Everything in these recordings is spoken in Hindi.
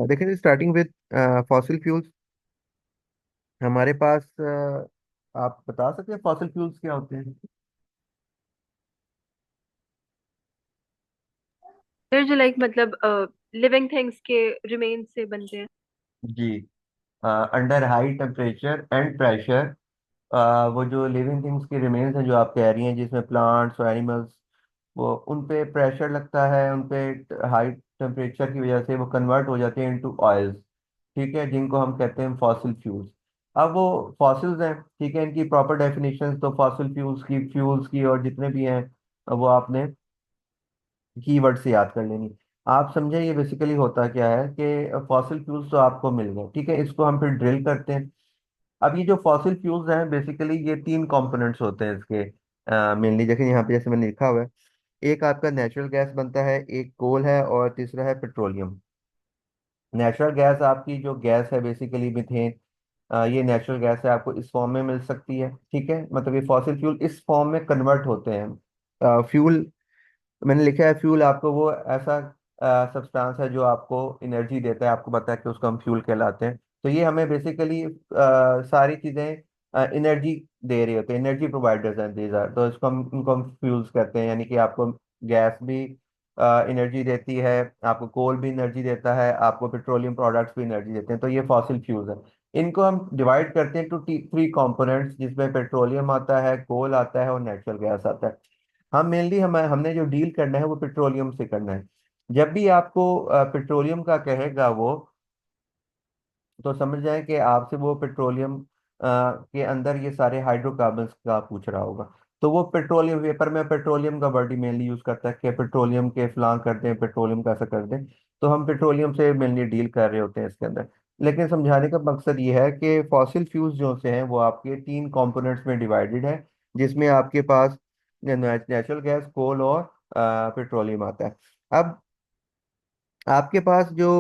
देखें स्टार्टिंग विद फॉसिल फ्यूल्स हमारे पास आप बता सकते हैं फॉसिल फ्यूल्स क्या होते हैं? फिर जो लाइक मतलब लिविंग थिंग्स के रिमेन से बनते हैं। जी। Under high temperature and pressure, वो जो लिविंग थिंग्स की रिमेन्स हैं जो आप कह रही हैं, जिसमें प्लांट्स और एनिमल्स, वो उन पे प्रेशर लगता है, उन पे हाई टेम्परेचर की वजह से वो कन्वर्ट हो जाते हैं इनटू ऑयल्स। ठीक है, जिनको हम कहते हैं फॉसिल फ्यूल्स। अब वो फॉसिल्स हैं, ठीक है, इनकी प्रॉपर डेफिनेशन तो फॉसिल फ्यूल्स की और जितने भी हैं वो आपने कीवर्ड से याद कर लेनी। आप समझे ये बेसिकली होता क्या है कि फॉसिल फ्यूल्स तो आपको मिल गए, ठीक है, इसको हम फिर ड्रिल करते हैं। अब ये जो फॉसिल फ्यूल्स हैं बेसिकली ये तीन कंपोनेंट्स होते हैं इसके। मेनली देखिए यहाँ पे जैसे मैंने लिखा हुआ है, एक आपका नेचुरल गैस बनता है, एक कोल है, और तीसरा है पेट्रोलियम। नेचुरल गैस आपकी जो गैस है बेसिकली मीथेन, ये नेचुरल गैस है, आपको इस फॉर्म में मिल सकती है, ठीक है, मतलब ये फॉसिल फ्यूल इस फॉर्म में कन्वर्ट होते हैं। फ्यूल मैंने लिखा है, फ्यूल आपको वो ऐसा सब्सटेंस है जो आपको एनर्जी देता है, आपको पता है कि उसको हम फ्यूल कहलाते हैं। तो ये हमें बेसिकली सारी चीजें एनर्जी दे रही होती है, एनर्जी प्रोवाइडर्स हैं दीज आर, तो इसको हम इनको हम फ्यूल्स कहते हैं, यानी कि आपको गैस भी एनर्जी देती है, आपको कोल भी एनर्जी देता है, आपको पेट्रोलियम प्रोडक्ट्स भी एनर्जी देते हैं, तो ये फॉसिल फ्यूल्स है। इनको हम डिवाइड करते हैं टू थ्री कंपोनेंट्स, जिसमें पेट्रोलियम आता है, कोल आता है और नेचुरल गैस आता है। हम मेनली हमने जो डील करना है वो पेट्रोलियम से करना है। जब भी आपको पेट्रोलियम का कहेगा वो, तो समझ जाए कि आपसे वो पेट्रोलियम के अंदर ये सारे हाइड्रोकार्बन्स का पूछ रहा होगा। तो वो पेट्रोलियम पेपर में पेट्रोलियम का वर्ड ही मेनली यूज करता है कि पेट्रोलियम के फलां कर दें, पेट्रोलियम का ऐसा कर दें। तो हम पेट्रोलियम से मेनली डील कर रहे होते हैं इसके अंदर। लेकिन समझाने का मकसद ये है कि फॉसिल फ्यूल्स जो से हैं वो आपके तीन कंपोनेंट्स में डिवाइडेड है, जिसमें आपके पास नेचुरल गैस, कोल और पेट्रोलियम आता है। अब आपके पास जो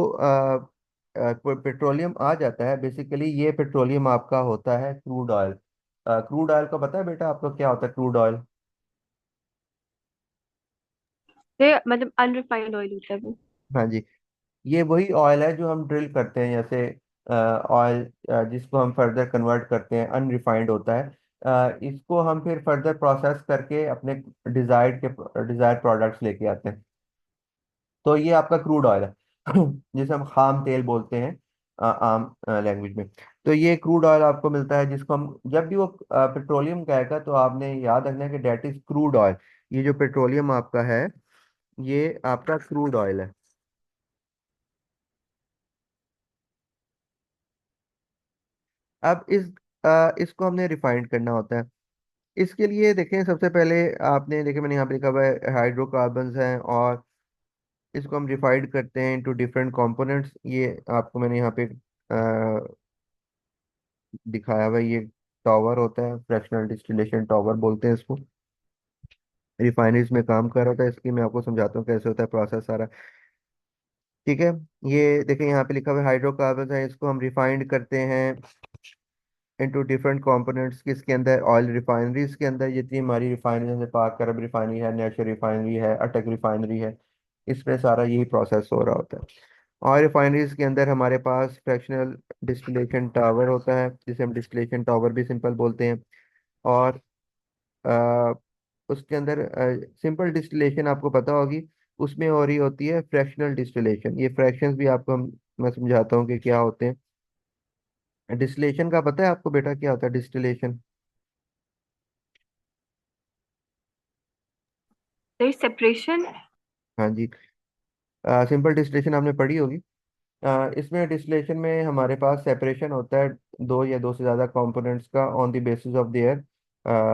पेट्रोलियम आ जाता है, बेसिकली ये पेट्रोलियम आपका होता है क्रूड ऑयल। क्रूड ऑयल का पता है बेटा आपको क्या होता है क्रूड ऑयल? ये मतलब अनरिफाइंड ऑयल होता है वो। हाँ जी। ये वही ऑयल है जो हम ड्रिल करते हैं, जैसे ऑयल जिसको हम फर्दर कन्वर्ट करते हैं, अनरिफाइंड होता है। इसको हम फिर फर्दर प्रोसेस करके अपने डिजायर्ड प्रोडक्ट्स लेके आते हैं। तो ये आपका क्रूड ऑयल है जिसे हम खाम तेल बोलते हैं आम लैंग्वेज में। तो ये क्रूड ऑयल आपको मिलता है, जिसको हम जब भी वो पेट्रोलियम कहेगा तो आपने याद रखना है कि डेट इज क्रूड ऑयल। ये जो पेट्रोलियम आपका है ये आपका क्रूड ऑयल है। अब इसको हमने रिफाइंड करना होता है। इसके लिए देखें, सबसे पहले आपने देखे मैंने यहाँ पे लिखा हुआ है हाइड्रोकार्बन्स हैं, और इसको हम रिफाइंड करते हैं इनटू डिफरेंट कंपोनेंट्स। ये आपको मैंने यहाँ पे दिखाया हुआ है, ये टावर होता है, फ्रैक्शनल डिस्टिलेशन टावर बोलते हैं इसको। रिफाइनरीज में काम कर रहा था इसकी, मैं आपको समझाता हूँ कैसे होता है प्रोसेस सारा। ठीक है, ये देखिए यहाँ पे लिखा हुआ है हाइड्रोकार्बन है, इसको हम रिफाइंड करते हैं इनटू डिफरेंट कंपोनेंट्स। किसके अंदर? ऑयल रिफाइनरीज के अंदर। जितनी हमारी रिफाइनरी जैसे पाक करब रिफाइनरी है, नेशर रिफाइनरी है, अटक रिफाइनरी है, इसमें सारा यही प्रोसेस हो रहा होता है। ऑयल रिफाइनरीज के अंदर हमारे पास फ्रैक्शनल डिस्टिलेशन टावर होता है, जिसे हम डिस्टिलेशन टावर भी सिंपल बोलते हैं। और अ, उसके अंदर सिंपल डिस्टिलेशन आपको पता होगी, उसमें हो रही होती है फ्रैक्शनल डिस्टिलेशन। ये फ्रैक्शंस भी आपको मैं समझाता हूँ कि क्या होते हैं। डिस्टिलेशन का पता है आपको बेटा क्या होता है डिस्टिलेशन? सेपरेशन। हाँ जी। सिंपल डिस्टिलेशन आपने पढ़ी होगी। इसमें डिस्टिलेशन में हमारे पास सेपरेशन होता है दो या दो से ज़्यादा कंपोनेंट्स का on the basis of their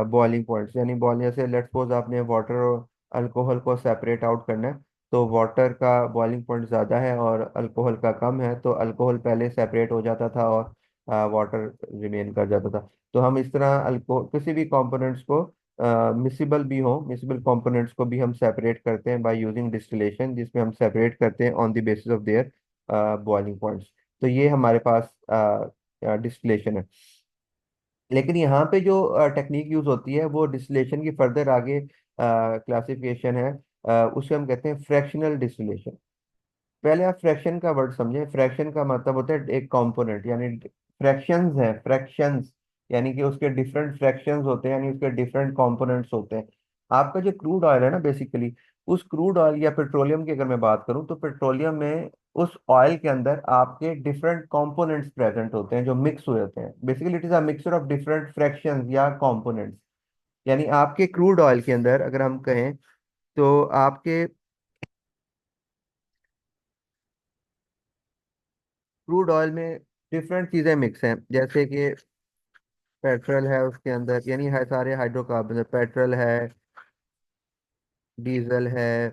boiling points. यानी बॉइल जैसे लेट्स सपोज आपने वाटर और अल्कोहल को सेपरेट आउट करना है, तो वाटर का बॉइलिंग पॉइंट ज़्यादा है और अल्कोहल का कम है, तो अल्कोहल पहले सेपरेट हो जाता था और वाटर रिमेन कर जाता था। तो हम इस तरह अल्को किसी भी कंपोनेंट्स को मिसिबल कंपोनेंट्स को भी हम सेपरेट करते हैं बाय यूजिंग डिस्टिलेशन, जिसमें हम सेपरेट करते हैं on the basis of their boiling points. तो ये हमारे पास डिस्टिलेशन है। लेकिन यहाँ पे जो टेक्निक यूज होती है वो डिस्टिलेशन की फर्दर आगे क्लासिफिकेशन है, उसे हम कहते हैं फ्रैक्शनल डिस्टिलेशन। पहले आप फ्रैक्शन का वर्ड समझें। फ्रैक्शन का मतलब होता है एक कंपोनेंट, यानी फ्रैक्शंस हैं, फ्रैक्शंस, यानी कि उसके डिफरेंट फ्रैक्शंस होते हैं, यानी उसके डिफरेंट कंपोनेंट्स होते हैं। आपका जो क्रूड ऑयल है ना बेसिकली, उस क्रूड ऑयल या पेट्रोलियम की अगर मैं बात करूं, तो पेट्रोलियम में उस ऑयल के अंदर आपके डिफरेंट कंपोनेंट्स प्रेजेंट होते हैं जो मिक्स हुए होते हैं। Basically it is a mixture of different fractions या कंपोनेंट्स। यानी आपके क्रूड ऑयल के अंदर अगर हम कहें, तो आपके क्रूड ऑयल में डिफरेंट चीजें मिक्स हैं, जैसे कि पेट्रोल है उसके अंदर, यानी है सारे हाइड्रोकार्बन है, पेट्रोल है, डीजल है,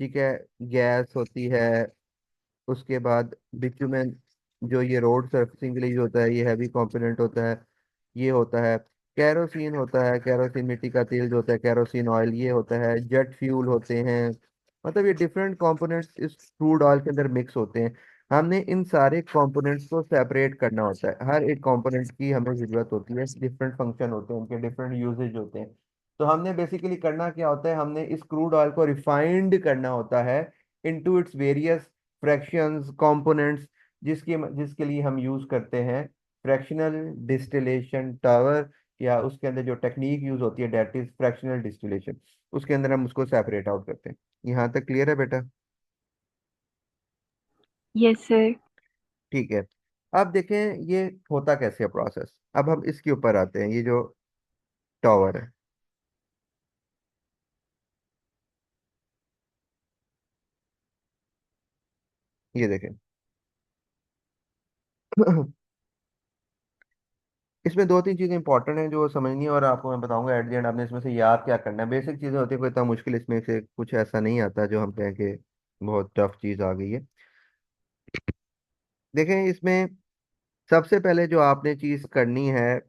ठीक है, गैस होती है, उसके बाद बिटुमेन, जो ये रोड सर्फिसिंग के लिए यूज होता है, ये हैवी कंपोनेंट होता है, ये होता है। कैरोसिन होता है, कैरोसिन मिट्टी का तेल जो होता है, कैरोसिन ऑयल ये होता है। जेट फ्यूल होते हैं। मतलब ये डिफरेंट कंपोनेंट्स इस क्रूड ऑयल के अंदर मिक्स होते हैं। हमने इन सारे कंपोनेंट्स को सेपरेट करना होता है। हर एक कंपोनेंट की हमें जरूरत होती है, डिफरेंट फंक्शन होते हैं, उनके डिफरेंट यूजेज होते हैं। तो हमने बेसिकली करना क्या होता है, हमने इस क्रूड ऑयल को रिफाइंड करना होता है into its various fractions, components, जिसके जिसके लिए हम यूज करते हैं फ्रैक्शनल डिस्टिलेशन टावर, या उसके अंदर जो टेक्निक यूज होती है दैट इज फ्रैक्शनल डिस्टिलेशन। उसके अंदर हम उसको सेपरेट आउट करते हैं। यहाँ तक क्लियर है बेटा? Yes sir. ठीक है। अब देखें ये होता कैसे है प्रोसेस। अब हम इसके ऊपर आते हैं, ये जो टावर है, ये देखें। इसमें दो तीन चीजें इंपॉर्टेंट हैं जो समझनी है, और आपको मैं बताऊंगा एट द एंड आपने इसमें से याद क्या करना है। बेसिक चीजें होती है, कोई इतना मुश्किल इसमें से कुछ ऐसा नहीं आता जो हम कहें कि बहुत टफ चीज आ गई है। देखें इसमें सबसे पहले जो आपने चीज करनी है,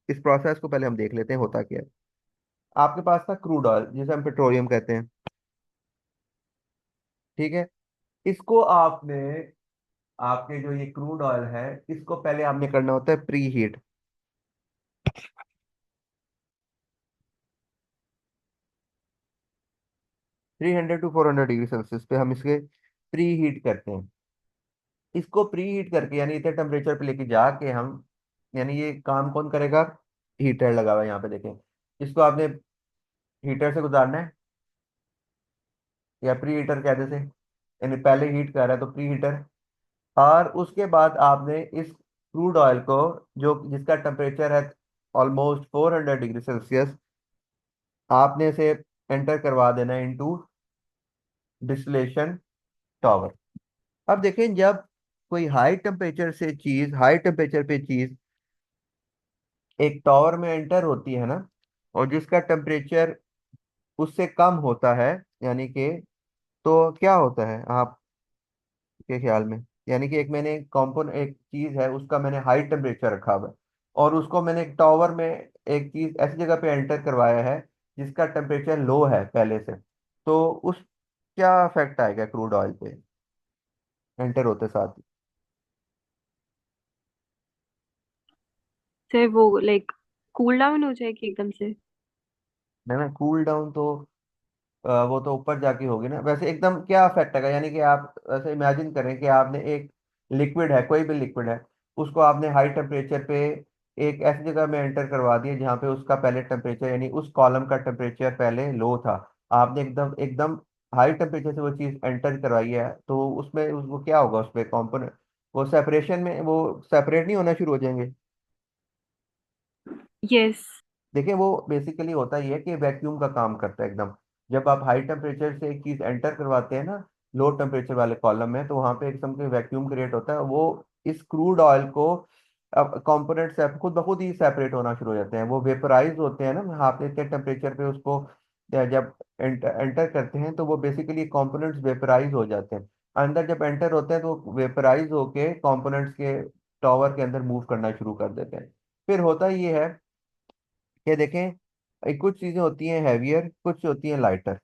इस प्रोसेस को पहले हम देख लेते हैं होता क्या है। आपके पास था क्रूड ऑयल जिसे हम पेट्रोलियम कहते हैं, ठीक है। इसको आपने, आपके जो ये क्रूड ऑयल है, इसको पहले आपने करना होता है pre heat. 300 to 400 degree Celsius पे हम इसके प्री हीट करते हैं। इसको प्री हीट करके, यानी इतने टेम्परेचर पे लेके जाके हम, यानी ये काम कौन करेगा, हीटर लगा हुआ है यहाँ पे देखें। इसको आपने हीटर से गुजारना है, या प्री हीटर कहते थे, यानी पहले हीट कर रहा है तो प्री हीटर। और उसके बाद आपने इस क्रूड ऑयल को, जो जिसका टेम्परेचर है ऑलमोस्ट 400 डिग्री सेल्सियस, आपने इसे एंटर करवा देना है इनटू डिस्टिलेशन टॉवर। अब देखें जब कोई हाई टेम्परेचर से चीज, हाई टेम्परेचर पे चीज एक टॉवर में एंटर होती है ना, और जिसका टेम्परेचर उससे कम होता है, यानी कि, तो क्या होता है आपके ख्याल में? यानी कि एक मैंने कॉम्पोन एक चीज है उसका मैंने हाई टेम्परेचर रखा हुआ है, और उसको मैंने एक टॉवर में एक चीज ऐसी जगह पे एंटर करवाया है जिसका टेम्परेचर लो है पहले से, तो उस क्या इफेक्ट आएगा क्रूड ऑयल पे एंटर होते साथ ही? सर वो लाइक कूल डाउन हो जाएगी एकदम से। ना कूल डाउन तो वो तो ऊपर जाके होगी ना। वैसे एकदम क्या इफेक्ट आएगा, यानी कि आप ऐसे इमेजिन करें कि आपने एक लिक्विड है, कोई भी लिक्विड है, उसको आपने हाई टेम्परेचर पे एक ऐसी जगह में एंटर करवा दिया जहाँ पे उसका पहले टेम्परेचर, यानी उस कॉलम का टेम्परेचर पहले लो था। आपने एकदम एकदम हाई टेम्परेचर से वो चीज़ एंटर करवाई है, तो उसमें वो क्या होगा, उसमें कॉम्पोनेंट, वो सेपरेशन में वो सेपरेट नहीं होना शुरू हो जाएंगे। यस। देखिए वो बेसिकली होता ही है कि वैक्यूम का काम करता है एकदम। जब आप हाई टेम्परेचर से एक चीज एंटर करवाते हैं ना लो टेम्परेचर वाले कॉलम में, तो वहां पे एक किस्म के वैक्यूम क्रिएट होता है। वो इस क्रूड ऑयल को, अब कंपोनेंट से खुद ब खुद ही सेपरेट होना शुरू हो जाते हैं, वो वेपराइज होते हैं ना। आप इतने टेम्परेचर पे उसको जब एंटर करते हैं, तो वो बेसिकली कंपोनेंट्स वेपराइज हो जाते हैं। अंदर जब एंटर होते हैं तो वेपराइज होके कंपोनेंट्स के टॉवर के अंदर मूव करना शुरू कर देते हैं। फिर होता ये है ये देखें, कुछ चीजें होती हैं हैवियर, कुछ होती हैं लाइटर।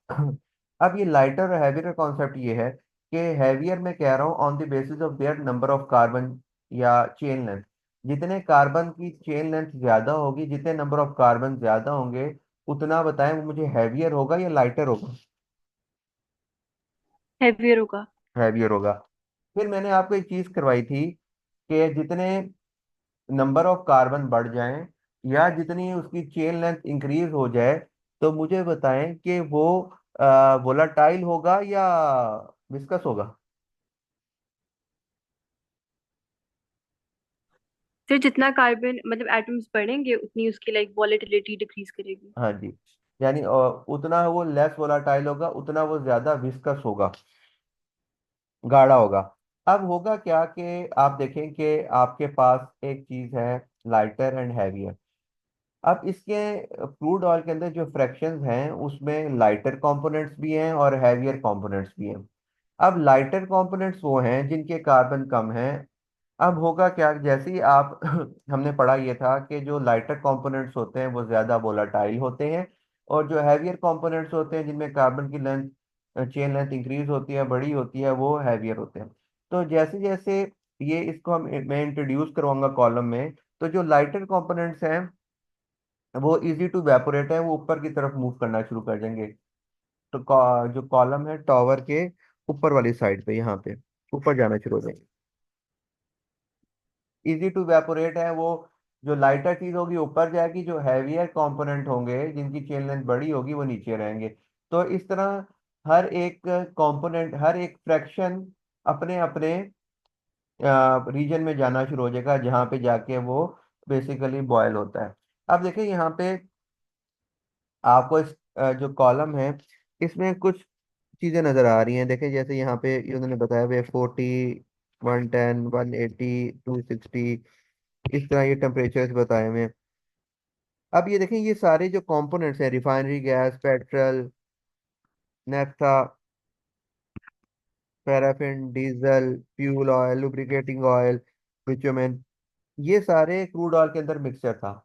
अब ये लाइटर और हैवियर का कॉन्सेप्ट ये है कि हैवियर मैं कह रहा हूँ on the basis of their number of carbon या चेन लेंथ। जितने कार्बन की चेन लेंथ ज्यादा होगी, जितने नंबर ऑफ कार्बन ज्यादा होंगे, उतना बताएं वो मुझे हैवियर होगा या लाइटर होगा? हैवियर होगा। हैवियर होगा। फिर मैंने आपको एक चीज करवाई थी कि जितने नंबर ऑफ कार्बन बढ़ जाएं या जितनी उसकी चेन लेंथ इंक्रीज हो जाए, तो मुझे बताएं कि वो वोलाटाइल होगा या विस्कस होगा। फिर जितना कार्बन मतलब एटम्स बढ़ेंगे उतनी उसकी लाइक वॉलेटिलिटी डिक्रीज करेगी। हाँ जी। यानी उतना वो लेस वोलाटाइल होगा, उतना वो ज्यादा विस्कस होगा, गाढ़ा होगा। अब होगा क्या कि आप देखें कि आपके पास एक चीज है, लाइटर एंड हैवियर। अब इसके क्रूड ऑयल के अंदर जो फ्रैक्शंस हैं उसमें लाइटर कंपोनेंट्स भी हैं और हैवियर कंपोनेंट्स भी हैं। अब लाइटर कंपोनेंट्स वो हैं जिनके कार्बन कम हैं। अब होगा क्या, जैसे ही आप हमने पढ़ा ये था कि जो लाइटर कंपोनेंट्स होते हैं वो ज्यादा वोलाटाइल होते हैं, और जो हैवियर कंपोनेंट्स होते हैं जिनमें कार्बन की लेंथ, चेन लेंथ इंक्रीज होती है, बड़ी होती है, वो हैवियर होते हैं। तो जैसे जैसे ये इसको मैं इंट्रोड्यूस करवाऊंगा कॉलम में, तो जो लाइटर कंपोनेंट्स हैं वो इजी टू वेपोरेट है, वो ऊपर की तरफ मूव करना शुरू कर देंगे। तो जो कॉलम है टॉवर के ऊपर वाली साइड पे, यहाँ पे ऊपर जाना शुरू हो जाएंगे। इजी टू वेपोरेट है वो। जो लाइटर चीज होगी ऊपर जाएगी, जो हैवियर कंपोनेंट होंगे जिनकी चेन लेंथ बड़ी होगी वो नीचे रहेंगे। तो इस तरह हर एक कंपोनेंट, हर एक फ्रैक्शन अपने अपने रीजन में जाना शुरू हो जाएगा, जहाँ पे जाके वो बेसिकली बॉयल होता है। अब देखिए यहाँ पे आपको इस जो कॉलम है इसमें कुछ चीजें नजर आ रही हैं। देखिए जैसे यहाँ पे उन्होंने बताया हुआ 40, 110, 180, 260, इस तरह ये टेम्परेचर्स बताए हुए हैं। अब ये देखें, ये सारे जो कंपोनेंट्स हैं, refinery gas, petrol, naphtha, paraffin, diesel, fuel oil, lubricating oil, bitumen, ये सारे क्रूड ऑयल के अंदर मिक्सचर था।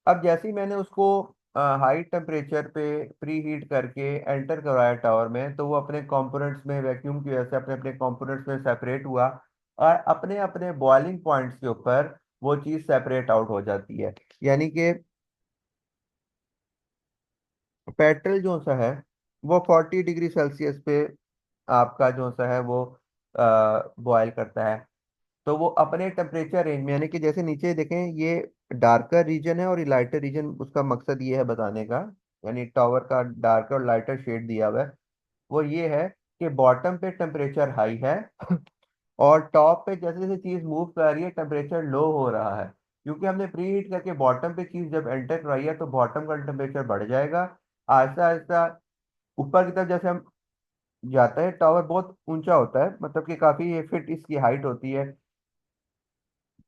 अब जैसे ही मैंने उसको हाई टेम्परेचर पे प्री हीट करके एंटर करवाया टावर में, तो वो अपने कंपोनेंट्स में वैक्यूम की वजह से अपने अपने कंपोनेंट्स में सेपरेट हुआ, और अपने अपने बॉइलिंग पॉइंट्स के ऊपर वो चीज़ सेपरेट आउट हो जाती है। यानी कि पेट्रोल जो सा है वो 40 डिग्री सेल्सियस पे आपका जो सा है वो बॉयल करता है। तो वो अपने टेम्परेचर रेंज में, यानी कि जैसे नीचे देखें ये डार्कर रीजन है और ये लाइटर रीजन, उसका मकसद ये है बताने का, यानी टावर का डार्कर और लाइटर शेड दिया हुआ है, वो ये है कि बॉटम पे टेम्परेचर हाई है और टॉप पे जैसे जैसे चीज मूव कर रही है टेम्परेचर लो हो रहा है, क्योंकि हमने प्री हीट करके बॉटम पे चीज जब एंटर कराई है तो बॉटम का टेम्परेचर बढ़ जाएगा। आहिस्ता आहिस्ता ऊपर की तरफ जैसे हम जाता है, टावर बहुत ऊंचा होता है, मतलब कि काफी फीट इसकी हाइट होती है,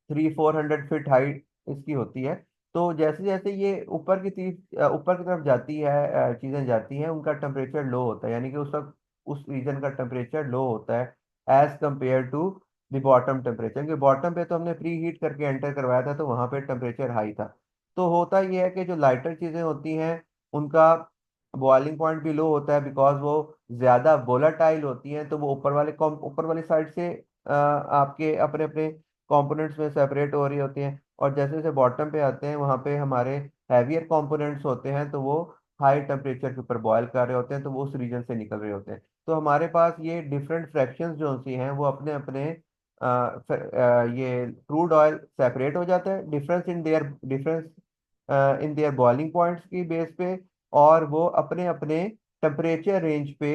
300-400 फीट हाइट इसकी होती है। तो जैसे जैसे ये ऊपर की तरफ जाती है, चीजें जाती हैं, उनका टेम्परेचर लो होता है, यानी कि उस वक्त उस रीजन का टेम्परेचर लो होता है as compare to the bottom temperature, क्योंकि बॉटम पे तो हमने प्री हीट करके एंटर करवाया था तो वहां पे टेम्परेचर हाई था। तो होता ये है कि जो लाइटर चीजें होती हैं उनका बॉइलिंग पॉइंट भी लो होता है, बिकॉज वो ज्यादा वोलाटाइल होती हैं, तो वो ऊपर वाली साइड से आपके अपने अपने कंपोनेंट्स में सेपरेट हो रही होती हैं, और जैसे जैसे बॉटम पे आते हैं वहाँ पे हमारे हैवियर कंपोनेंट्स होते हैं, तो वो हाई टेम्परेचर के ऊपर बॉयल कर रहे होते हैं, तो वो उस रीजन से निकल रहे होते हैं। तो हमारे पास ये डिफरेंट फ्रैक्शंस जो सी हैं वो अपने अपने ये क्रूड ऑयल सेपरेट हो जाता है, difference in their boiling points की बेस पे, और वो अपने अपने टेम्परेचर रेंज पे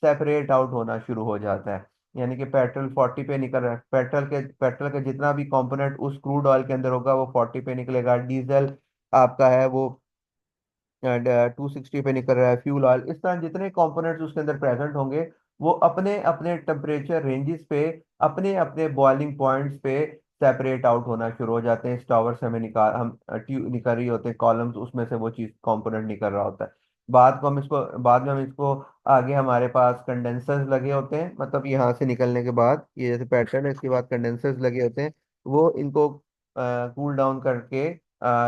सेपरेट आउट होना शुरू हो जाता है। यानी कि पेट्रोल 40 पे निकल रहा है, पेट्रोल का जितना भी कंपोनेंट उस क्रूड ऑयल के अंदर होगा वो 40 पे निकलेगा। डीजल आपका है वो 260 पे निकल रहा है। फ्यूल ऑयल, इस तरह जितने कंपोनेंट्स उसके अंदर प्रेजेंट होंगे वो अपने अपने टेम्परेचर रेंजेस पे, अपने अपने बॉइलिंग पॉइंट्स पे सेपरेट आउट होना शुरू हो जाते हैं। इस टावर से हमें ट्यूब निकल रही होते हैं कॉलम्स, उसमें से वो चीज कंपोनेंट निकल रहा होता है। बाद में हम इसको आगे हमारे पास कंडेंसर्स लगे होते हैं, मतलब यहाँ से निकलने के बाद ये जैसे पैटर्न है, इसके बाद कंडेंसर्स लगे होते हैं, वो इनको कूल डाउन करके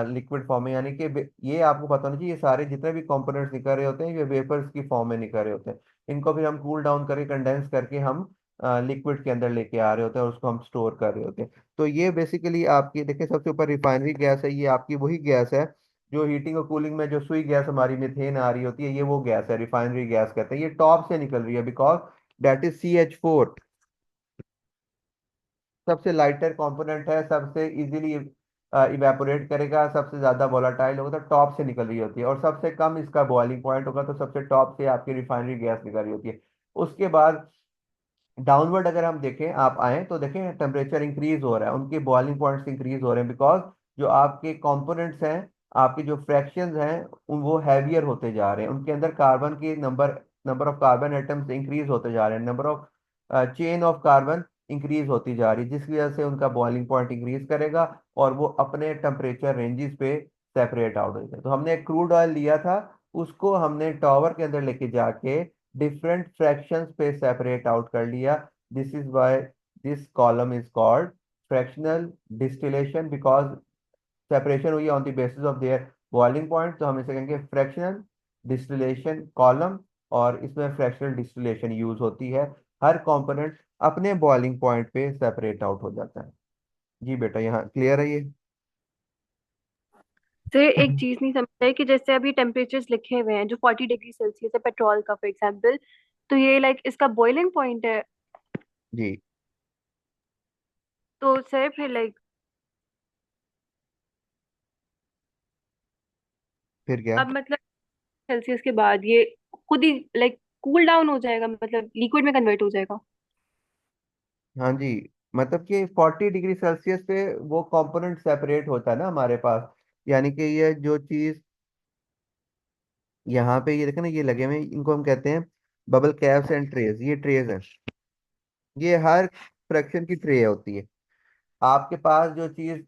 लिक्विड फॉर्म में, यानी कि ये आपको पता होना चाहिए, ये सारे जितने भी कंपोनेंट्स निकल रहे होते हैं ये वेपर्स की फॉर्म में निकल रहे होते हैं। इनको फिर हम कूल डाउन करके कंडेंस करके हम लिक्विड के अंदर लेके आ रहे होते हैं और उसको हम स्टोर कर रहे होते हैं। तो ये बेसिकली आपकी देखिए सबसे ऊपर रिफाइनरी गैस है, ये आपकी वही गैस है जो हीटिंग और कूलिंग में जो सुई गैस हमारी मीथेन आ रही होती है, ये वो गैस है, रिफाइनरी गैस कहते हैं। ये टॉप से निकल रही है बिकॉज दैट इज CH4। सबसे लाइटर कंपोनेंट है, सबसे इजीली इवेपोरेट करेगा, सबसे ज्यादा वोलाटाइल होगा तो टॉप से निकल रही होती है, और सबसे कम इसका बॉइलिंग पॉइंट होगा तो सबसे टॉप से आपकी रिफाइनरी गैस निकल रही होती है। उसके बाद डाउनवर्ड अगर हम देखें, आप आए तो देखें टेम्परेचर इंक्रीज हो रहा है, उनके बॉइलिंग पॉइंट्स इंक्रीज हो रहे हैं, बिकॉज जो आपके कंपोनेंट्स हैं, आपके जो फ्रैक्शंस हैं, वो हैवियर होते जा रहे हैं, उनके अंदर कार्बन की number number of carbon atoms increase होते जा रहे हैं, number of chain of carbon increase होती जा रही है, जिसकी वजह से उनका बॉइलिंग पॉइंट इंक्रीज करेगा और वो अपने टेम्परेचर रेंजेस पे सेपरेट आउट हो जाए। तो हमने क्रूड ऑयल लिया था, उसको हमने टॉवर के अंदर लेके जाके डिफरेंट फ्रैक्शंस पे सेपरेट आउट कर लिया। This is why this column is called fractional distillation, because separation हुई on the basis of their boiling point, तो हम इसे कहेंगे फ्रैक्शनल डिस्टिलेशन कॉलम। और इसमें फ्रैक्शनल डिस्टिलेशन यूज होती है, हर कंपोनेंट अपने बॉइलिंग पॉइंट पे सेपरेट आउट हो जाता है। जी बेटा, यहाँ क्लियर है ये? सर एक चीज नहीं समझ रही कि जैसे अभी टेम्परेचर्स लिखे हुए हैं जो 40 डिग्री सेल्सियस है पेट्रोल का फॉर एग्जाम्पल, तो ये लाइक इसका बॉइलिंग पॉइंट है। जी, तो सर फिर लाइक फिर क्या? अब मतलब सेल्सियस के बाद ये खुद ही लाइक कूल डाउन हो जाएगा, मतलब लिक्विड में कन्वर्ट हो जाएगा। हाँ जी, मतलब कि 40 डिग्री सेल्सियस पे वो कंपोनेंट सेपरेट होता है ना हमारे पास, यानी कि ये जो चीज यहाँ पे ये देखे ना, ये लगे हुए हैं, इनको हम कहते हैं बबल कैप्स एंड ट्रेज। ये ट्रेज है, ये हर फ्रैक्शन की ट्रे होती है। आपके पास जो चीज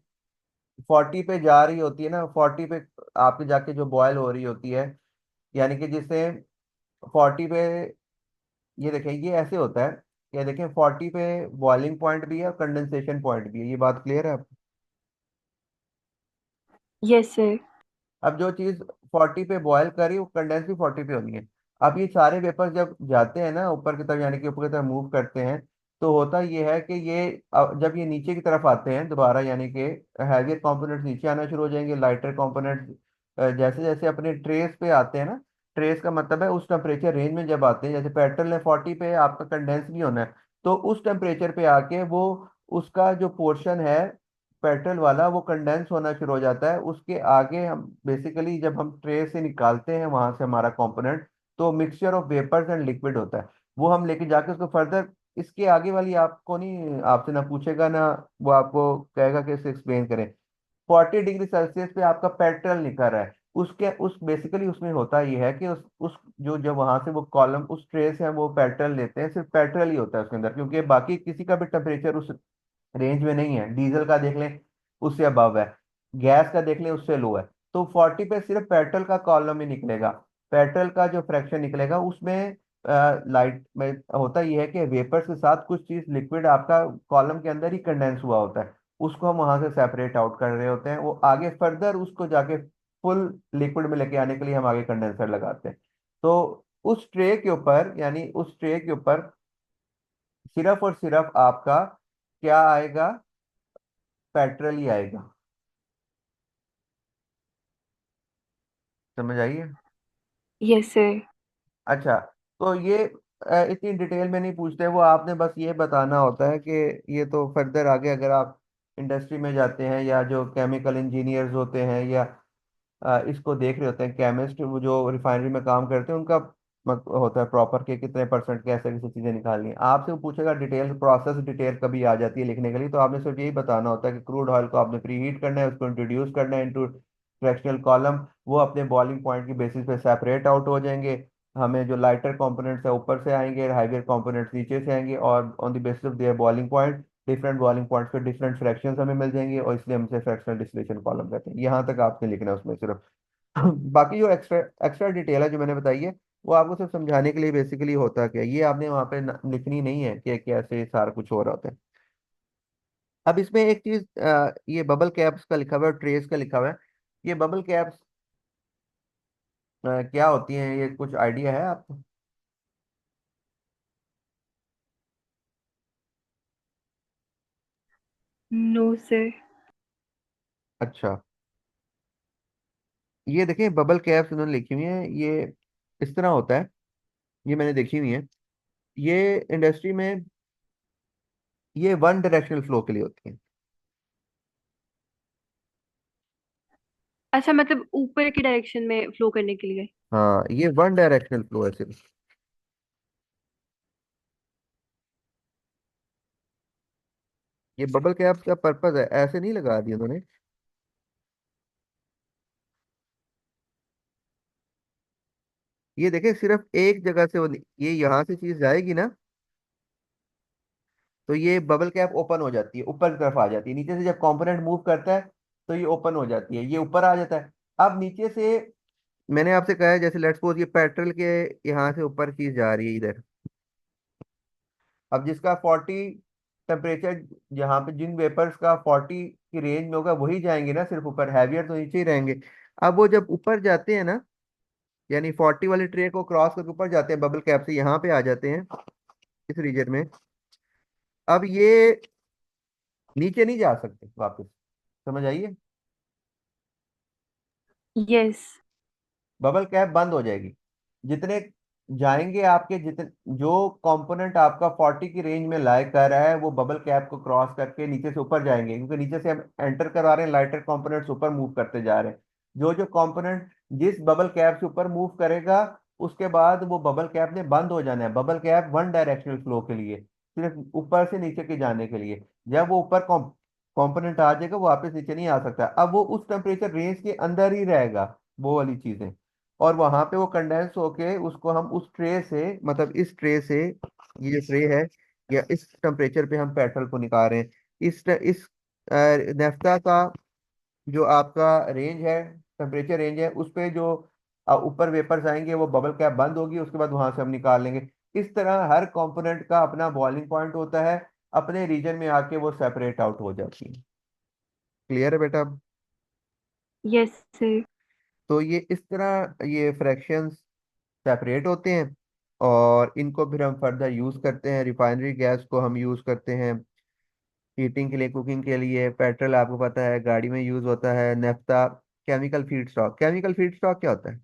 40 पे जा रही होती है ना, 40 पे आपके जाके जो बॉयल हो रही होती है, यानी कि जिसे 40 पे, ये देखें ये ऐसे होता है, ये देखें 40 पे बॉइलिंग पॉइंट भी है और कंडेंसेशन पॉइंट भी है, ये बात क्लियर है? Yes sir. अब जो चीज 40 पे बॉयल करी वो कंडेंस भी 40 पे होनी है। अब ये सारे वेपर जब जाते हैं ना ऊपर की तरफ, यानी कि ऊपर की तरफ मूव करते हैं, तो होता ये है कि ये जब ये नीचे की तरफ आते हैं दोबारा, यानी कि हैवियर कंपोनेंट्स नीचे आना शुरू हो जाएंगे, लाइटर कंपोनेंट्स जैसे जैसे अपने ट्रेस पे आते हैं ना, ट्रेस का मतलब है उस टेम्परेचर रेंज में जब आते हैं, जैसे पेट्रोल है 40 पे, आपका कंडेंस भी होना है, तो उस टेम्परेचर पे आके वो उसका जो पोर्शन है पेट्रोल वाला वो कंडेंस होना शुरू हो जाता है। उसके आगे हम बेसिकली जब हम ट्रे से निकालते हैं वहां से हमारा कंपोनेंट, तो mixture of vapours and liquid होता है, वो हम लेके जाके उसको फर्दर, इसके आगे वाली आपको नहीं, आपसे ना पूछेगा ना वो आपको कहेगा कि इसे एक्सप्लेन करें। 40 डिग्री सेल्सियस पे आपका पेट्रोल निकल रहा है, उसके उस बेसिकली उसमें होता ये है कि उस जो जब वहां से वो कॉलम उस ट्रे से हम वो पेट्रोल लेते हैं, सिर्फ पेट्रोल ही होता है उसके अंदर, क्योंकि बाकी किसी का भी टेम्परेचर उस रेंज में नहीं है। डीजल का देख लें उससे अबव है, गैस का देख लें उससे लो है। तो 40 पे सिर्फ पेट्रोल का कॉलम ही निकलेगा, पेट्रोल का जो फ्रैक्शन निकलेगा उसमें लाइट में होता यह है कि वेपर्स के साथ कुछ चीज लिक्विड आपका कॉलम के अंदर ही कंडेंस हुआ होता है, उसको हम वहां से सेपरेट आउट कर रहे होते हैं, वो आगे फर्दर उसको जाके फुल लिक्विड में लेके आने के लिए हम आगे कंडेंसर लगाते हैं। तो उस ट्रे के ऊपर, यानी उस ट्रे के ऊपर सिर्फ और सिर्फ आपका क्या आएगा? पेट्रोल ही आएगा। समझ आइए? Yes sir. अच्छा, तो ये इतनी डिटेल में नहीं पूछते, वो आपने बस ये बताना होता है कि ये तो फर्दर आगे अगर आप इंडस्ट्री में जाते हैं या जो केमिकल इंजीनियर्स होते हैं या इसको देख रहे होते हैं, केमिस्ट वो जो रिफाइनरी में काम करते हैं, उनका होता है प्रॉपर के कितने परसेंट कैसे कैसे चीजें निकालनी है। आपसे वो पूछेगा डिटेल प्रोसेस, डिटेल कभी आ जाती है लिखने के लिए, तो आपने सिर्फ यही बताना होता है कि क्रूड ऑयल को आपने प्री हीट करना है, उसको इंट्रोड्यूस करना है इनटू फ्रैक्शनल कॉलम, वो अपने बॉइलिंग पॉइंट की बेसिस पे सेपरेट आउट हो जाएंगे, हमें जो लाइटर कंपोनेंट्स है ऊपर से आएंगे, हाइवियर कंपोनेंट्स नीचे से आएंगे, और on the basis of their boiling point different boiling points पे डिफरेंट फ्रैक्शंस हमें मिल जाएंगे, और इसलिए हम इसे फ्रैक्शनल डिस्टिलेशन कॉलम कहते हैं। यहाँ तक आपने लिखना है उसमें सिर्फ। बाकी जो एक्स्ट्रा एक्स्ट्रा डिटेल है जो मैंने बताई है, वो आपको सिर्फ समझाने के लिए बेसिकली होता क्या है, ये आपने वहाँ पे लिखनी नहीं है कि कैसे सारा कुछ हो रहा होता है। अब इसमें एक चीज, ये बबल कैप्स का लिखा हुआ है, ट्रेस का लिखा हुआ है, ये बबल कैप्स क्या होती हैं, ये कुछ आइडिया है आपको? No sir. अच्छा, ये देखें बबल कैप्स उन्होंने लिखी हुई है, ये इस तरह होता है, ये मैंने देखी हुई है, ये इंडस्ट्री में ये वन डायरेक्शनल फ्लो के लिए होती है। अच्छा, मतलब ऊपर की डायरेक्शन में फ्लो करने के लिए। हाँ, ये वन डायरेक्शनल फ्लो है सिर्फ। ये बबल कैप्स का पर्पज है, ऐसे नहीं लगा दिया उन्होंने। ये देखे सिर्फ एक जगह से ये यहाँ से चीज जाएगी ना, तो ये बबल कैप ओपन हो जाती है, ऊपर की तरफ आ जाती है। नीचे से जब कंपोनेंट मूव करता है तो ये ओपन हो जाती है, ये ऊपर आ जाता है। अब नीचे से मैंने आपसे कहा है, जैसे लेट्स सपोज ये पेट्रोल के यहाँ से ऊपर चीज जा रही है इधर। अब जिसका 40 टेम्परेचर, जहाँ पे जिन वेपर्स का 40 की रेंज में होगा वही जाएंगे ना, सिर्फ ऊपर, हैवियर तो नीचे ही रहेंगे। अब वो जब ऊपर जाते हैं ना, यानी 40 वाली ट्रे को क्रॉस करके ऊपर जाते हैं, बबल कैप से यहाँ पे आ जाते हैं इस रीजन में। अब ये नीचे नहीं जा सकते वापस, समझ आइए। यस। बबल कैप बंद हो जाएगी। जितने जाएंगे आपके, जितने जो कंपोनेंट आपका 40 की रेंज में लाई कर रहा है, वो बबल कैप को क्रॉस करके नीचे से ऊपर जाएंगे, क्योंकि नीचे से हम एंटर करवा रहे हैं, लाइटर कंपोनेंट्स ऊपर मूव करते जा रहे हैं। जो जो कंपोनेंट जिस बबल कैप से ऊपर मूव करेगा, उसके बाद वो बबल कैप ने बंद हो जाना है। Bubble cap one directional flow के लिए, सिर्फ ऊपर से नीचे के जाने के लिए। जब वो ऊपर कंपोनेंट आ जाएगा, वो वापस नीचे नहीं आ सकता। अब वो उस टेम्परेचर रेंज के अंदर ही रहेगा, वो वाली चीजें। और वहां पे वो कंडेंस होके उसको हम उस ट्रे से, मतलब इस ट्रे से, ये जो ट्रे है, या इस टेम्परेचर पे हम पेट्रोल को निकाल रहे हैं। इस नेफ्टा का जो आपका रेंज है, टेम्परेचर रेंज है, उस पे जो ऊपर वेपर्स आएंगे, वो बबल कैप बंद होगी, उसके बाद वहां से हम निकाल लेंगे। इस तरह हर कंपोनेंट का अपना बॉइलिंग पॉइंट होता है, अपने रीजन में आके वो सेपरेट आउट हो जाती है। क्लियर है बेटा? Yes sir. तो ये इस तरह ये फ्रैक्शंस सेपरेट होते हैं, और इनको फिर हम फर्दर यूज करते हैं। रिफाइनरी गैस को हम यूज करते हैं हीटिंग के लिए, कुकिंग के लिए। पेट्रोल आपको पता है गाड़ी में यूज होता है। Naphtha chemical feed stock. Chemical feed stock क्या होता है?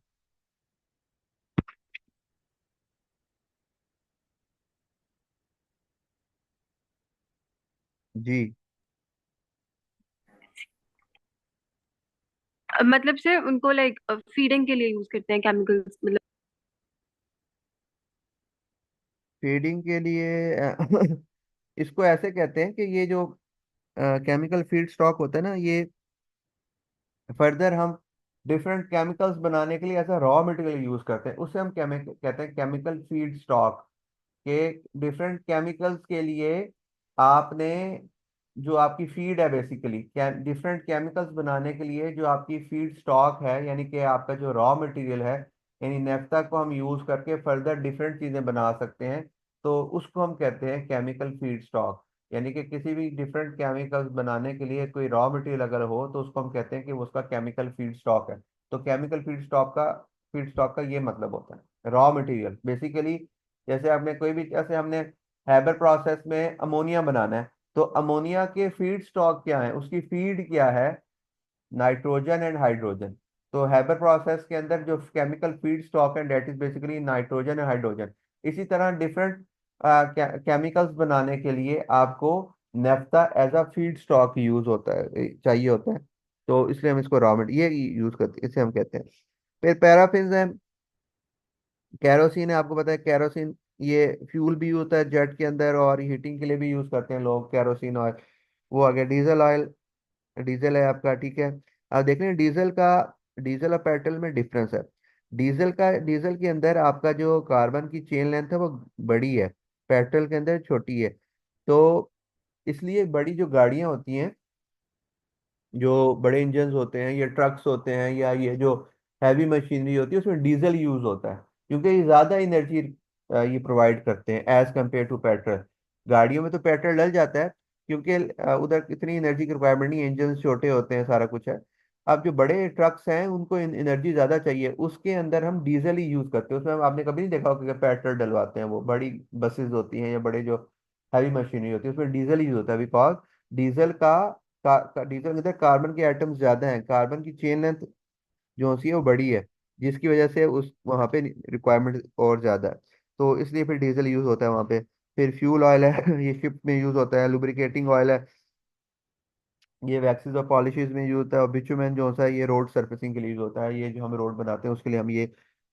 जी, मतलब से उनको लाइक फीडिंग के लिए यूज करते हैं केमिकल्स, मतलब। फीडिंग के लिए इसको ऐसे कहते हैं कि ये जो केमिकल फीड स्टॉक होता है ना, ये फर्दर हम डिफरेंट केमिकल्स बनाने के लिए ऐसा रॉ मटेरियल यूज करते हैं, उसे हम कहते हैं केमिकल फीड स्टॉक। के डिफरेंट केमिकल्स के लिए आपने, जो आपकी फीड है बेसिकली, डिफरेंट केमिकल्स बनाने के लिए जो आपकी फीड स्टॉक है, यानी कि आपका जो रॉ मटेरियल है, यानी नेफ्ता को हम यूज करके फर्दर डिफरेंट चीजें बना सकते हैं, तो उसको हम कहते हैं केमिकल फीड स्टॉक। यानी कि किसी भी डिफरेंट केमिकल्स बनाने के लिए कोई रॉ मटेरियल अगर हो, तो उसको हम कहते हैं कि वो उसका केमिकल फीड स्टॉक है। तो केमिकल फीड स्टॉक का ये मतलब होता है रॉ मटेरियल बेसिकली। जैसे आपने कोई भी, जैसे हमने हैबर प्रोसेस में अमोनिया बनाना है, तो अमोनिया के फीड स्टॉक क्या है, उसकी फीड क्या है? Nitrogen and hydrogen. तो हैबर प्रोसेस के अंदर जो केमिकल फीड स्टॉक है, that is basically nitrogen and hydrogen. इसी तरह डिफरेंट केमिकल्स बनाने के लिए आपको naphtha as a feedstock use होता है, चाहिए होता है। तो इसलिए हम इसको रॉ मटेरियल ये यूज करते हैं, इसे हम कहते हैं। फिर पैराफिन है, कैरोसिन है, आपको पता है कैरोसिन ये फ्यूल भी होता है जेट के अंदर, और हीटिंग के लिए भी यूज करते हैं लोग कैरोसिन ऑयल। वो आ गया डीजल ऑयल। डीजल है आपका, ठीक है। अब देख रहे हैं डीजल और पेट्रोल में डिफरेंस है। डीजल के अंदर आपका जो कार्बन की चेन लेंथ है वो बड़ी है, पेट्रोल के अंदर छोटी है। तो इसलिए बड़ी जो गाड़ियां होती हैं, जो बड़े इंजन्स होते हैं, ये ट्रक्स होते हैं, या ये जो हैवी मशीनरी होती है, उसमें डीजल यूज होता है, क्योंकि ये ज़्यादा एनर्जी ये प्रोवाइड करते हैं एज कम्पेयर टू पेट्रोल। गाड़ियों में तो पेट्रोल डल जाता है, क्योंकि उधर इतनी एनर्जी की रिक्वायरमेंट नहीं, इंजन छोटे होते हैं, सारा कुछ है। अब जो बड़े ट्रक्स हैं उनको एनर्जी ज़्यादा चाहिए, उसके अंदर हम डीजल ही यूज़ करते हैं। उसमें आपने कभी नहीं देखा होगा कि पेट्रोल डलवाते हैं, वो बड़ी बसेज होती हैं या बड़े जो हैवी मशीनरी होती है, उसमें डीजल यूज होता है। बिकॉज डीजल डीजल के अंदर कार्बन के एटम्स ज्यादा हैं, कार्बन की चेन लेंथ जो होती है वो बड़ी है, जिसकी वजह से उस वहाँ पे रिक्वायरमेंट और ज्यादा है। तो इसलिए फिर डीजल यूज होता है वहाँ पे। फिर फ्यूल ऑयल है ये शिप में यूज होता है। लुब्रिकेटिंग ऑयल है, ये वैक्सीज और पॉलिशेज में यूज होता है। और बिटुमेन जो होता है ये रोड सर्फेसिंग के लिए यूज होता है, ये जो हम रोड बनाते हैं उसके लिए हम ये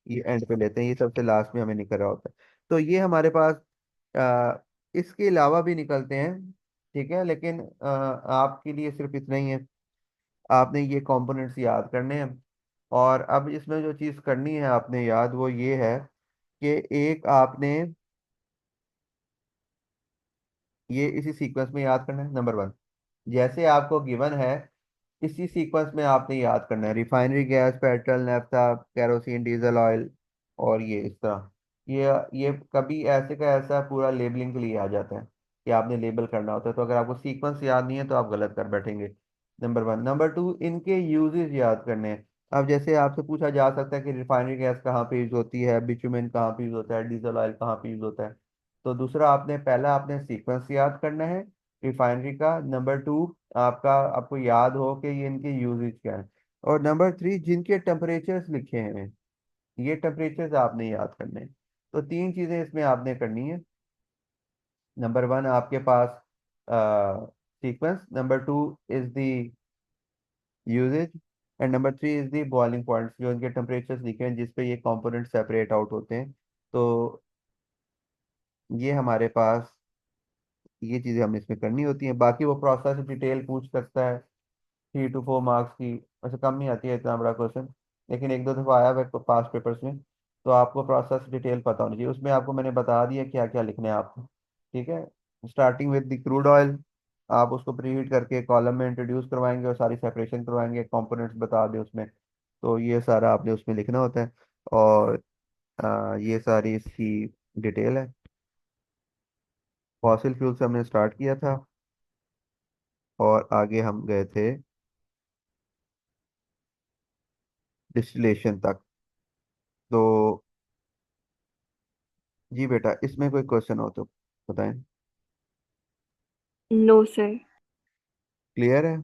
एंड पे लेते हैं, ये सबसे लास्ट में हमें निकल रहा होता है। तो ये हमारे पास इसके अलावा भी निकलते हैं, ठीक है, लेकिन आपके लिए सिर्फ इतना ही है, आपने ये कंपोनेंट्स याद करने हैं। और अब इसमें जो चीज़ करनी है आपने याद, वो ये है कि एक आपने ये इसी सीक्वेंस में याद करना है। नंबर वन, जैसे आपको गिवन है इसी सीक्वेंस में आपने याद करना है। Refinery gas, petrol, naphtha, kerosene, diesel oil, और ये इस तरह, ये कभी ऐसे का ऐसा पूरा लेबलिंग के लिए आ जाता है कि आपने लेबल करना होता है। तो अगर आपको सीक्वेंस याद नहीं है तो आप गलत कर बैठेंगे। Number one. नंबर टू, इनके यूजेस याद करने हैं। अब जैसे आपसे पूछा जा सकता है कि रिफाइनरी गैस कहाँ पे यूज होती है, बिटुमेन कहाँ पे यूज होता है, डीजल ऑयल कहाँ पे यूज होता है। तो दूसरा, आपने पहला आपने सीक्वेंस याद करना है रिफाइनरी का। नंबर टू, आपको याद हो कि ये इनके यूजेज क्या है। और नंबर थ्री, जिनके टेम्परेचर्स लिखे हैं, ये टेम्परेचर्स आपने याद करने हैं। तो तीन चीजें इसमें आपने करनी है। नंबर वन आपके पास sequence, number two is the uses, and number three is the boiling points, जो इनके टेम्परेचर्स लिखे हैं जिस पे ये कंपोनेंट सेपरेट आउट होते हैं। तो ये हमारे पास ये चीजें हमें इसमें करनी होती हैं। बाकी वो प्रोसेस डिटेल पूछ सकता है, 3 to 4 मार्क्स की, वैसे कम नहीं आती है इतना बड़ा क्वेश्चन, लेकिन एक दो दफा आया है पास पेपर्स में। तो आपको प्रोसेस डिटेल पता होनी चाहिए, उसमें आपको मैंने बता दिया क्या क्या लिखना है आपको, ठीक है। Starting with the crude oil, आप उसको प्रीहीट करके कॉलम में इंट्रोड्यूस करवाएंगे और सारी सेपरेशन करवाएंगे, कंपोनेंट्स बता दें उसमें। तो ये सारा आपने उसमें लिखना होता है। और ये सारी इसकी डिटेल है। फॉसिल फ्यूल से हमने स्टार्ट किया था और आगे हम गए थे डिस्टिलेशन तक। तो जी बेटा, इसमें कोई क्वेश्चन हो तो बताएं। No sir. क्लियर है?